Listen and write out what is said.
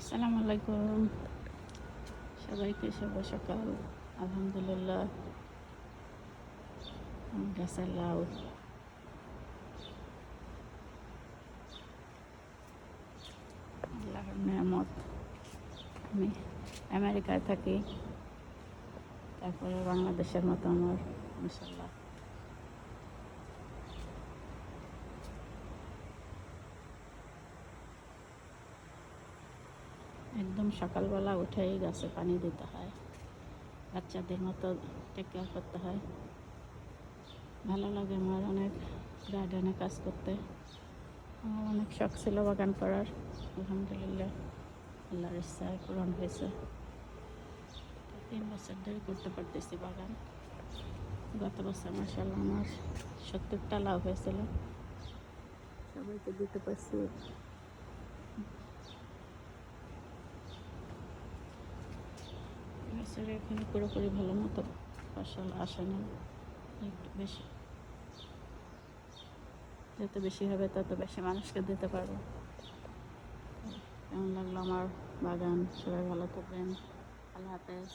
আসসালামু আলাইকুম সবাইকে, শুভ সকাল। আলহামদুলিল্লাহ, আমার গাছের লাউ আল্লাহর নেয়ামত। আমি আমেরিকায় থাকি, তারপরে বাংলাদেশের মতো আমার মাশাআল্লাহ একদম সকালবেলা উঠেই গাছে পানি দিতে হয়, বাচ্চাদের মতো টেক কেয়ার করতে হয়। ভালো লাগে আমার অনেক গার্ডেনে কাজ করতে। আমার অনেক শখ ছিল বাগান করার, আলহামদুলিল্লাহ আল্লাহর ইচ্ছায় পূরণ হয়েছে। 3 বছর ধরে করতে পারতেছি বাগান। গত বছর মাশাআল্লাহ আমার 70টা লাউ হয়েছিল, সবাইকে দিতে পারছি। বছরে এখানে পুরোপুরি ভালো মতো ফসল আসে না, একটু বেশি, যত বেশি হবে তত বেশি মানুষকে দিতে পারবো। কেমন লাগলো আমার বাগান? সবাই ভালো থাকবেন, আল্লাহ হাফেজ।